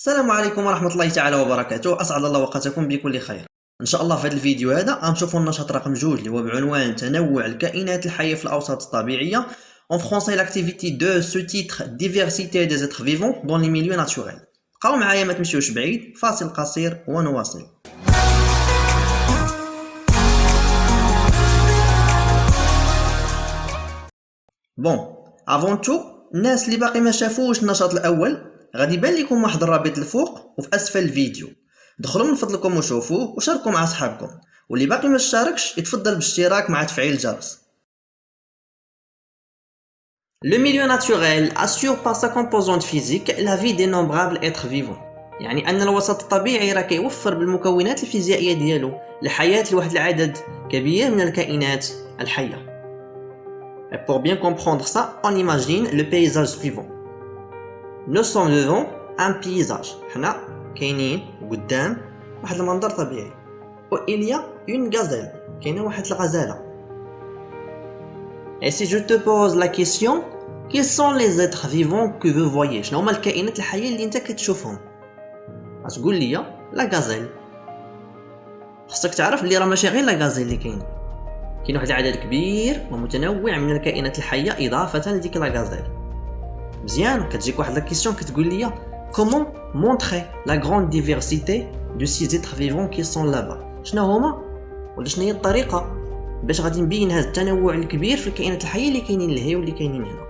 السلام عليكم ورحمة الله تعالى وبركاته. أسعد الله وقتكم بكل خير. إن شاء الله في هذا الفيديو هذا غنشوفوا النشاط رقم 2 اللي هو بعنوان تنوع الكائنات الحية في الأوساط الطبيعية. En français, l'activité de ce titre diversité des êtres vivants dans les milieux naturels. بقاو معايا ما تمشيوش بعيد، فاصل قصير ونواصل. بون avant tout الناس اللي باقي ما شافوش النشاط الأول غادي يبان لكم واحد الرابط الفوق وفي اسفل الفيديو، دخلوا من فضلكم وشوفوه وشاركوا مع صحابكم، واللي باقي ما اشتركش يتفضل بالاشتراك مع تفعيل الجرس. Le milieu naturel assure par sa composante physique la vie d'innombrables êtres vivants. يعني ان الوسط الطبيعي راه كيوفر بالمكونات الفيزيائيه ديالو لحياه لواحد العدد كبير من الكائنات الحيه. Et pour bien comprendre ça, on imagine le paysage suivant. Nous sommes devant un paysage. حنا كاينين قدام واحد المنظر طبيعي. و il y a une gazelle. كاينه واحد الغزاله. Et si je te pose la question, quels sont les êtres vivants que vous voyez? شنو هما الكائنات الحيه اللي انت كتشوفهم؟ غتقول لي لا غازيل. خصك تعرف اللي راه ماشي غير لا غازيل اللي كاين واحد العدد كبير ومتنوع من الكائنات الحيه اضافه لديك لا غازيل. مزيان كتجيك واحد لا كيسيون كتقول لي comment montrer la grande diversité de ces êtres vivants qui sont là-bas. شنو هما ولا شنو هي الطريقه باش غادي نبين هذا التنوع الكبير في الكائنات الحيه اللي كاينين لهي واللي كاينين هنا؟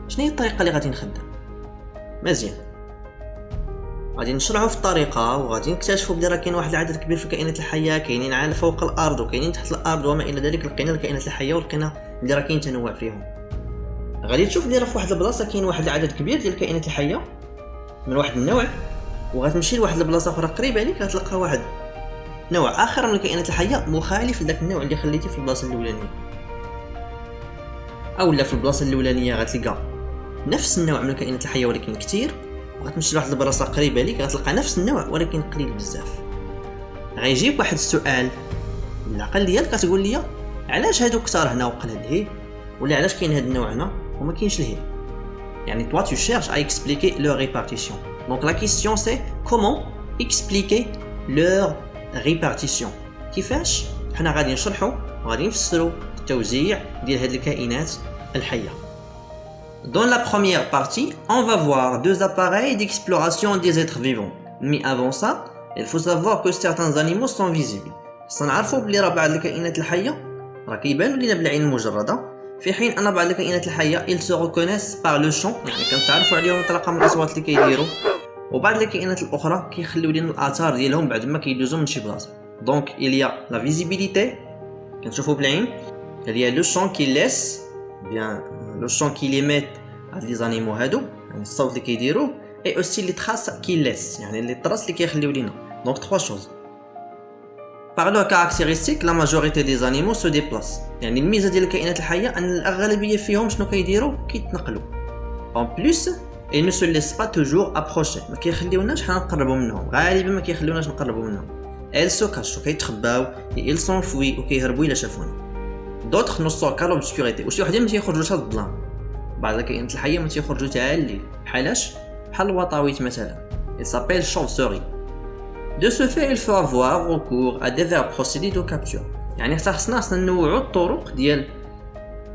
شنو هي الطريقه اللي غادي نخدم؟ مزيان غادي نشرعوا في الطريقه وغادي نكتشفوا بلي راه كاين واحد العدد كبير في الكائنات الحيه، كاينين على فوق الارض وكاينين تحت الارض وما الى ذلك. لقينا الكائنات الحيه ولقينا بلي راه كاين تنوع فيهم. غادي تشوف بلي راه في واحد البلاصه كاين واحد العدد كبير ديال الكائنات الحيه من واحد النوع، وغتمشي لواحد البلاصه اخرى قريبه عليك غتلقى واحد نوع اخر من الكائنات الحيه مخالف لذاك النوع اللي خليتي في البلاصه الاولانيه. اولا في البلاصه الاولانيه غتلقى نفس النوع من الكائنات الحيه ولكن كثير، وغتمشي لواحد البلاصه قريبه ليك غتلقى نفس النوع ولكن قليل بزاف. غيجيك واحد السؤال العقل ديالك كتقول لي علاش هادو كثار هنا وقلال لهيه، ولا علاش كاين هاد النوع هنا وما كاينش لهيه. يعني toi tu cherches à expliquer leur répartition. Donc la question c'est comment expliquer leur répartition. كيفاش حنا غادي نشرحوا وغادي نفسروا التوزيع ديال هاد الكائنات الحيه. Dans la première partie, on va voir deux appareils d'exploration des êtres vivants. Mais avant ça, il faut savoir que certains animaux sont visibles. سنعرفوا بلي راه بعض الكائنات الحيه راه كيبانوا لينا بالعين المجرده، في حين ان بعض الكائنات الحيه ils se reconnaissent par le chant، يعني كنتعرفوا عليهم طريقه من الاصوات اللي كيديروا، وبعض الكائنات الاخرى كيخليو لينا الاثار ديالهم بعد ما كيدوزوا من شي بلاصه. Donc il y a la visibilité كنشوفوا بالعين، il y a le chant qui laisse bien le chant qui émettent هاد لي زانيمو هادو، يعني الصوت اللي كيديروه، et aussi les traces qui laissent، يعني لي طراس اللي كيخليو لينا. Donc trois choses. Par leur caractéristique, la majorité des animaux se déplacent. يعني الميزه ديال الكائنات الحيه ان الاغلبيه فيهم شنو كيديروا؟ كيتنقلوا. En plus, ils ne se laissent pas toujours approcher. ما كيخليوناش حنا نقربوا منهم، غالبا ما كيخليوناش نقربوا منهم. Elles se cachent، كيتخباو، ils s'enfuient وكيهربوا الا شافونا. D'autres ne sortent qu'à l'obscurité، وشي وحدين ما تيخرجوش هاد الظلام. بعض الكائنات الحيه ما تيخرجوا حتى الليل، بحالاش بحال الوطاويت مثلا. Il s'appelle chauve-souris. De ce fait, il faut avoir recours à divers procédés de capture. يعني حتى خصنا ننوعوا الطرق ديال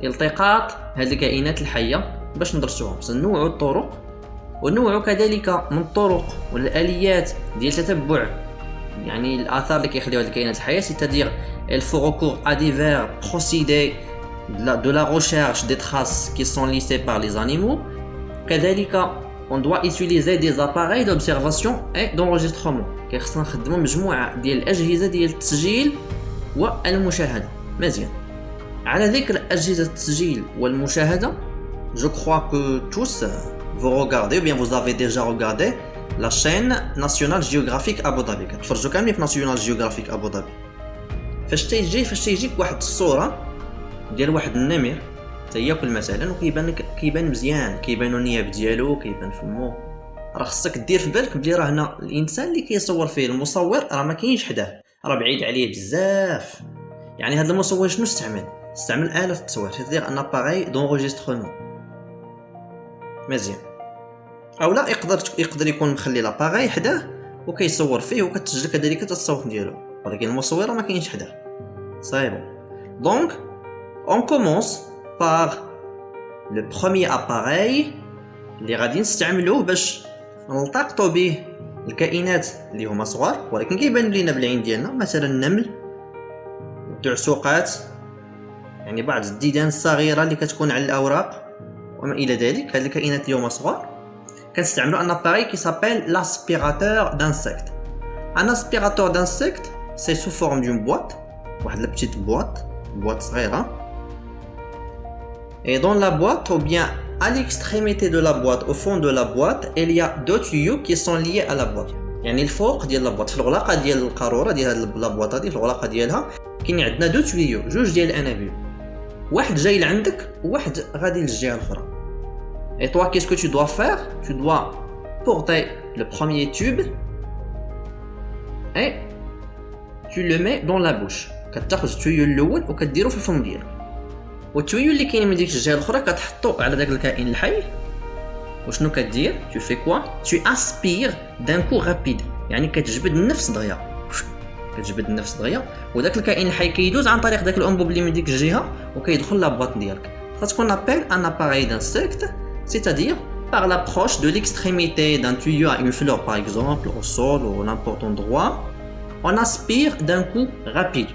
التقاط هذه الكائنات الحيه باش ندرسوهم. نوعوا الطرق ونوعوا كذلك من الطرق والاليات ديال تتبع يعني الاثار اللي كيخليوها الكائنات الحيه. c'est-à-dire il faut recours à divers procédés de la recherche des traces qui sont laissées par les animaux. كذلك on doit utiliser des appareils d'observation et d'enregistrement. كيخصنا نخدموا مجموعه ديال الاجهزه ديال التسجيل والمشاهده. مزيان على ذكر اجهزه التسجيل والمشاهده، je crois que tous vous regardez ou bien vous avez déjà regardé la chaîne National Geographic Abu Dhabi. كتفرجوا كاملين في National Geographic Abu Dhabi. فاش تيجيك واحد الصوره ديال واحد النمر تياكل مثلا وكيبان مزيان، كيبانوا النياب ديالو، كيبان فمو، راه خصك دير في بالك بلي راه هنا الانسان اللي كيصور فيه المصور راه ما كاينش حداه، راه بعيد عليه بزاف. يعني هذا المصور شنو استعمل آلة التصوير، c'est-à-dire un appareil d'enregistrement. مزيان اولا يقدر يكون مخلي لاباغاي حداه وكيصور فيه وكتسجل كذلك الصوت ديالو، ولكن المصور ما كاينش حداه. صايب دونك اون كومونس بار لو بروميير اباراي اللي غادي نستعملوه باش نلتقطوا به الكائنات اللي هما صغار ولكن كيبان لينا بالعين ديالنا، مثلا النمل، الدعسوقات، يعني بعض الديدان الصغيره اللي كتكون على الاوراق وما الى ذلك. هاد الكائنات اللي هما صغار كنستعملوا ان اباري كي سابيل لاسبيراتور دانسيكت. ان اسبيراتور دانسيكت سي سو فورم دون بواط، واحد لا بتيت بواط صغيره. Et dans la boîte, ou bien à l'extrémité de la boîte, au fond de la boîte, il y a deux tuyaux qui sont liés à la boîte. يعني الفوق ديال لابواط، في الغلاقه ديال القاروره ديال هاد لابواط هادي، في الغلاقه ديالها كاين عندنا دو tuyaux، جوج ديال الانابيب، واحد جاي لعندك وواحد غادي للجهه الاخرى. Et toi, qu'est-ce que tu dois faire? Tu dois porter le premier tube et tu le mets dans la bouche. كتاخذ التويو الاول وكديرو في الفم ديالك، والتويو اللي كاين من ديك الجهه الاخرى كتحطو على داك الكائن الحي. وشنو كدير؟ tu fais quoi? tu aspires d'un coup rapide، يعني كتجبد النفس دغيا، وداك الكائن الحي كيدوز عن طريق داك الانبوب اللي من ديك الجهه وكيدخل لابواط ديالك. فتكون ابل ان اباري d'insecte، c'est-à-dire par l'approche de l'extrémité d'un tuyau à une fleur par exemple, au sol ou n'importe endroit, on aspire d'un coup rapide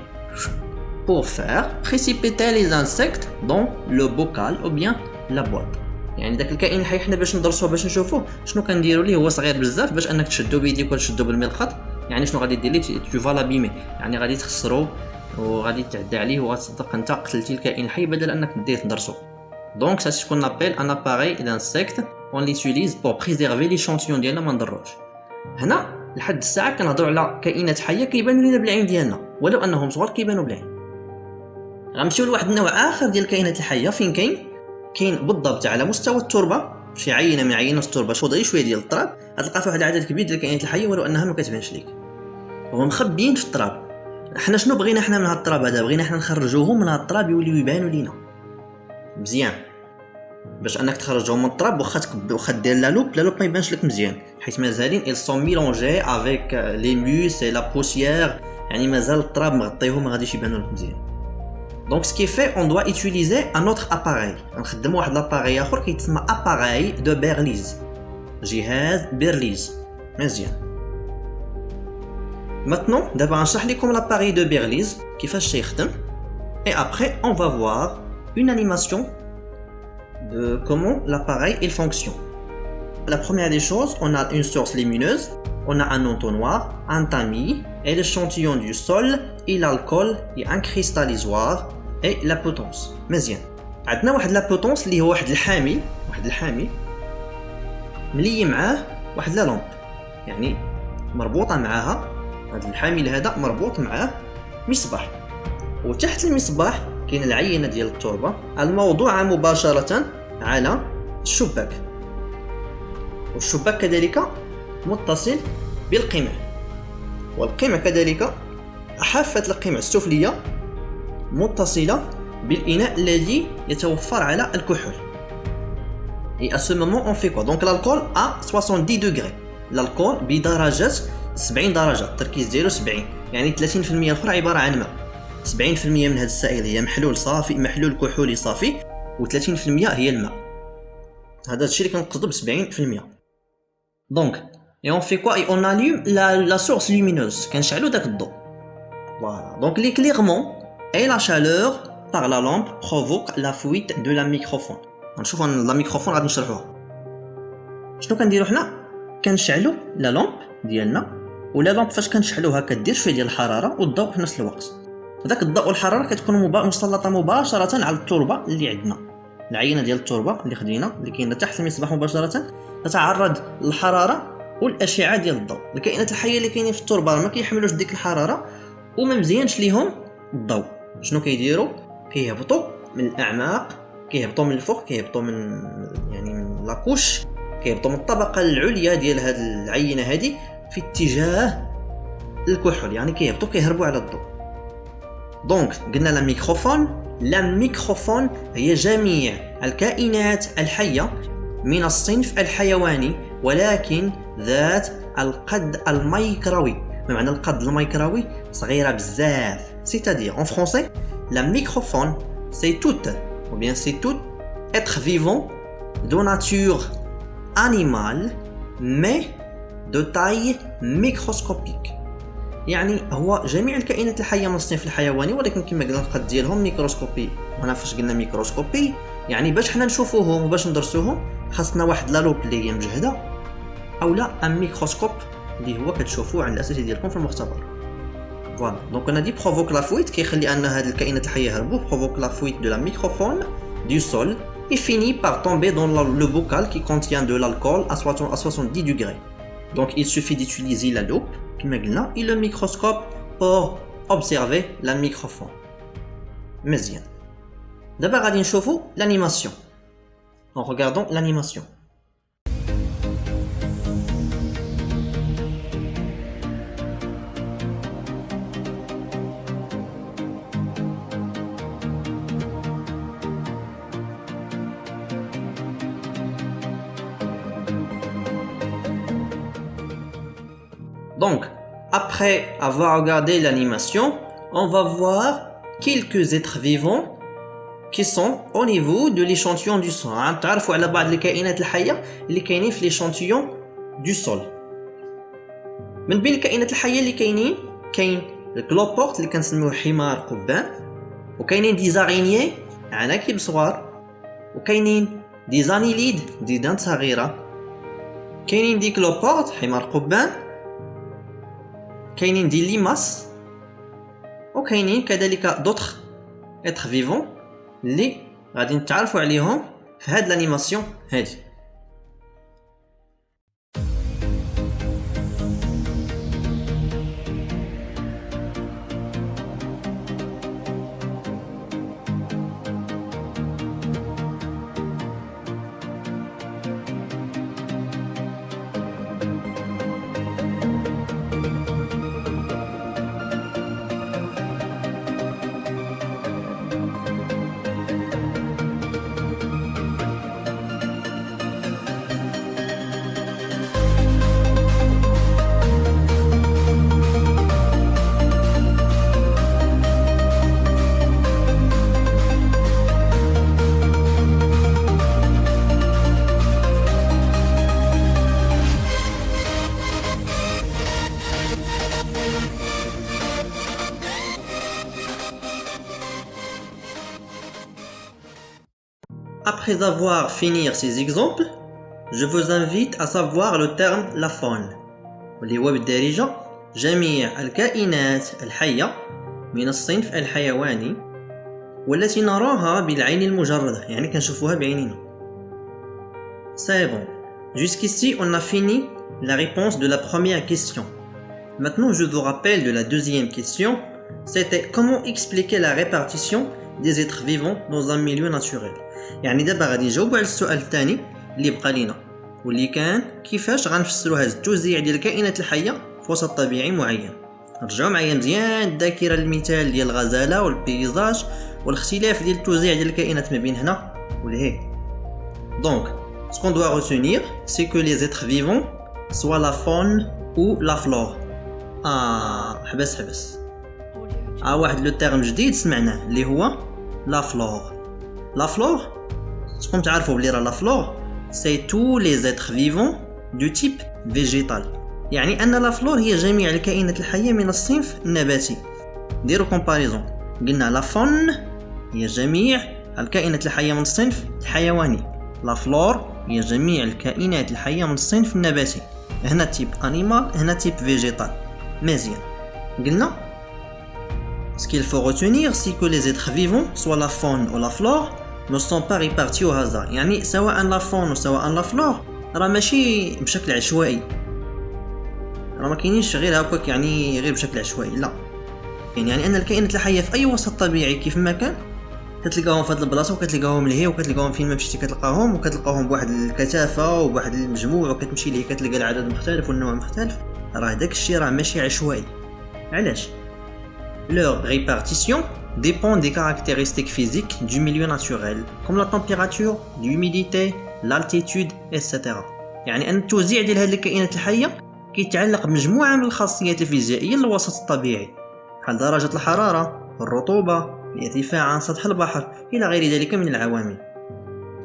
pour faire précipiter les insectes dans le bocal ou bien la boîte. يعني داك الكائن الحي حنا باش ندرسوه باش نشوفوه شنو كنديروا ليه، هو صغير بزاف باش انك تشدو بيديك ولا تشدو بالملقط. يعني شنو غادي دير ليه؟ tu vas l'abîmer، يعني غادي تخسرو وغادي تعدى عليه وغتصدق انت قتلتي الكائن الحي بدل انك دير تدرسو. Donc ça c'est ce qu'on appelle un appareil d'insecte. On l'utilise pour préserver l'échantillon ديالنا ما نضروش. هنا لحد الساعه كنهضروا على كائنات حيه كيبانوا لينا بالعين ديالنا ولو انهم صغار كيبانوا بالعين. غنمشيو لواحد النوع اخر ديال الكائنات الحيه فين كاين بالضبط على مستوى التربه، شي عينه من عينات التربه شويه شويه ديال التراب غتلقى فيه واحد العدد كبير ديال الكائنات الحيه ولو انها ما كتبانش ليك، هما مخبيين في التراب. حنا شنو بغينا حنا من هذا التراب هذا؟ بغينا حنا نخرجوهم من هذا التراب يوليو يبانوا لينا مزيان. باش انك تخرجهم من التراب واخا دير لا لوب ما يبانش لك مزيان، حيت مازالين ils sont mélangés avec les mus et la poussière، يعني مازال التراب مغطيهم ما غاديش يبانوا لك مزيان. Donc ce qui est fait, on doit utiliser un autre appareil. نخدموا واحد l'appareil اخر كيتسمى appareil de Berlioz، جهاز بيرليز. مزيان. Maintenant دابا غنشرح لكم l'appareil de Berlioz كيفاش تيخدم، et après on va voir une animation de comment l'appareil il fonctionne. La première des choses, on a une source lumineuse, on a un entonnoir, un tamis et l'échantillon du sol et l'alcool et un cristallisoire et la potence. مزيان. عندنا واحد لا بوتونس اللي هو واحد الحامي ملي معاه واحد لا لامب، يعني مربوطه معاها هذا الحامل هذا مربوط معاه مصباح، وتحت المصباح كاين العينه ديال التربه الموضوعه مباشره على الشباك، والشباك كذلك متصل بالقمع، والقمع كذلك حافة القمع السفلية متصلة بالإناء الذي يتوفر على الكحول. Et à ce moment on fait quoi? Donc l'alcool à 70 degrés. L'alcool بدرجة 70 درجة، التركيز ديالو 70، يعني 30% الأخرى عبارة عن ماء. 70% من هذا السائل هي محلول صافي، محلول كحولي صافي، و30% هي الماء. هذا الشيء اللي كنقصدو ب 70%. Donc et on fait quoi? Et on allume la source lumineuse. كنشعلو داك الضوء. Voilà. Donc l'éclairement et la chaleur par la lampe provoquent la fuite de la microphone. غنشوفوا لا ميكروفون غادي نشرحوها. شنو كنديروا حنا؟ كنشعلوا لا لامب ديالنا، ولا لامب فاش كنشعلوها كدير شويه ديال الحراره والضوء في نفس الوقت. هذاك الضوء والحراره كتكون مسلطه مباشره على التربه اللي عندنا، العينه ديال التربه اللي خدينا اللي كاينه تحت المصباح مباشره تتعرض للحراره والاشعه ديال الضوء. الكائنات الحيه اللي كاينين في التربه ما كيحملوش ديك الحراره وما مزيانش ليهم الضوء. شنو كيديروا؟ كيهبطوا من الاعماق، كيهبطوا من الفوق، كيهبطوا من لاكوش، كيهبطوا من الطبقه العليا ديال هذه العينه هذه في اتجاه الكحول، يعني كيهبطوا كيهربوا على الضوء. دونك قلنا لا ميكروفون هي جميع الكائنات الحيه من الصنف الحيواني ولكن ذات القد الميكروي. ما معنى القد الميكروي؟ صغيرة بزاف. C'est-à-dire en français, la microphone c'est tout ou bien c'est tout être vivant de nature animale mais de taille microscopique. يعني هو جميع الكائنات الحية من الصنف الحيواني ولكن كما قلنا القد ديالهم ميكروسكوبي. هنا فاش قلنا ميكروسكوبي يعني باش حنا نشوفوهم وباش ندرسوهم خاصنا واحد لا لوب اللي هي مجهدة او لا ان ميكروسكوب اللي هو كتشوفوه عند الاساتذه ديالكم في المختبر. فوالا دونك انا دي بروفوك لا فويت كيخلي ان هاد الكائنات الحيه يهربوا. بروفوك لا فويت دو لا ميكروفون du sol et finit par tomber dans le bocal qui contient de l'alcool à 70 degrés. Donc il suffit d'utiliser la loupe كما قلنا et le microscope pour observer la microphone. مزيان. دابا غادي نشوفوا l'animation. En regardant l'animation. Donc, après avoir regardé l'animation, on va voir quelques êtres vivants qui sont au niveau de l'échantillon du sol. تعرفوا على بعض الكائنات الحية اللي كاينين في l'échantillon du sol. من بين الكائنات الحية اللي كاين الكلوبورت اللي كنسميوه حمار قبان، وكاينين دي زارينيي عناكب صغار، وكاينين دي زانيليد ديدان صغيرة، كاينين دي كلوبورت حمار قبان، كاينين دي ليماس، وكاينين كذلك دوطخ اتر فيفون اللي غادي نتعرفوا عليهم في هاد الانيماسيون هادي. Après avoir fini ces exemples, je vous invite à savoir le terme la faune. واللي هو بالدارجة جميع الكائنات الحية من الصنف الحيواني والتي نراها بالعين المجردة، يعني كنشوفوها بعينينا. C'est bon. Jusqu'ici, on a fini la réponse de la première question. Maintenant, je vous rappelle de la deuxième question. C'était comment expliquer la répartition des êtres vivants dans un milieu naturel. يعني دابا غادي نجاوبوا على السؤال الثاني اللي بقى لينا واللي كان كيفاش غنفسروا هذا التوزيع ديال الكائنات الحيه في وسط طبيعي معين. رجعوا معايا مزيان الذاكره المثال ديال الغزاله والبيزاج والاختلاف ديال التوزيع ديال الكائنات ما بين هنا والهي. Donc, ce qu'on doit retenir, c'est que les êtres vivants, soit la faune ou la flore. حبس واحد لو تيرم جديد سمعناه اللي هو لا فلور. La flore, شكون تعرفوا بلي راه لا فلور c'est tous les êtres vivants du type végétal. يعني ان لا فلور هي جميع الكائنات الحيه من الصنف النباتي. ديروا كومباريزون، قلنا لا فون هي جميع الكائنات الحيه من الصنف الحيواني، لا فلور هي جميع الكائنات الحيه من الصنف النباتي. هنا تيب انيمال، هنا تيب végétal. مزيان قلنا ce qu'il faut retenir c'est que les êtres vivants, soit la faune ou la flore, ne sont pas répartis au hasard. يعني سواء لا فون وسواء لا فلور راه ماشي بشكل عشوائي، راه ما كاينينش غير هكاك يعني غير بشكل عشوائي، لا. يعني ان الكائنات الحيه في اي وسط طبيعي كيف ما كان كتلقاهم في هذه البلاصه وكتلقاهم لهي وكتلقاهم فين ما مشيتي كتلقاهم وكتلقاهم بواحد الكثافه وبواحد المجموع وكتمشي ليه كتلقى العدد مختلف والنوع مختلف. راه داك الشيء راه ماشي عشوائي. علاش؟ Leur répartition dépend des caractéristiques physiques du milieu naturel, comme la température, l'humidité, l'altitude, etc. يعني أن التوزيع ديال هذه الكائنات الحية كيتعلق بمجموعة من الخاصيات الفيزيائية للوسط الطبيعي، بحال درجة الحرارة، الرطوبة، الارتفاع عن سطح البحر إلى غير ذلك من العوامل.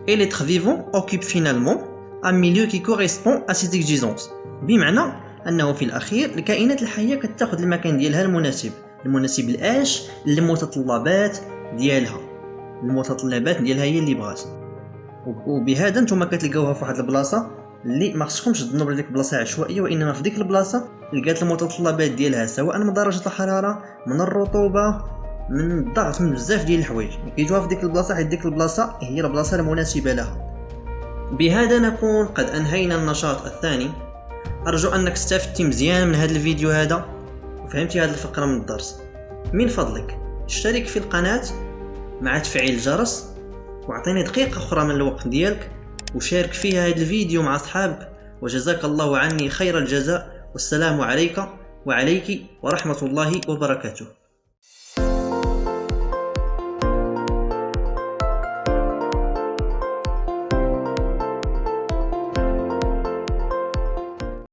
Et l'être vivant occupe finalement un milieu qui correspond à ces exigences. بمعنى أنه في الأخير الكائنات الحية كتاخذ المكان ديالها المناسب لإيش؟ للمتطلبات ديالها. المتطلبات ديالها هي اللي بغات. وبهذا نتوما كتلقاوها في واحد البلاصة اللي ما خصكمش تظنوا بلي ديك البلاصة عشوائية، وإنما في ديك البلاصة لقات المتطلبات ديالها سواء من درجة الحرارة، من الرطوبة، من الضغط، من بزاف ديال الحوايج كيجوها في ديك البلاصة، حيت ديك البلاصة هي البلاصة المناسبة لها. بهذا نكون قد أنهينا النشاط الثاني. أرجو أنك استفدت مزيان من هذا الفيديو هذا وفهمتي هذه الفقرة من الدرس. من فضلك اشترك في القناة مع تفعيل الجرس، واعطيني دقيقة أخرى من الوقت ديالك وشارك فيها هذا الفيديو مع أصحابك، وجزاك الله عني خير الجزاء. والسلام عليك وعليك ورحمة الله وبركاته.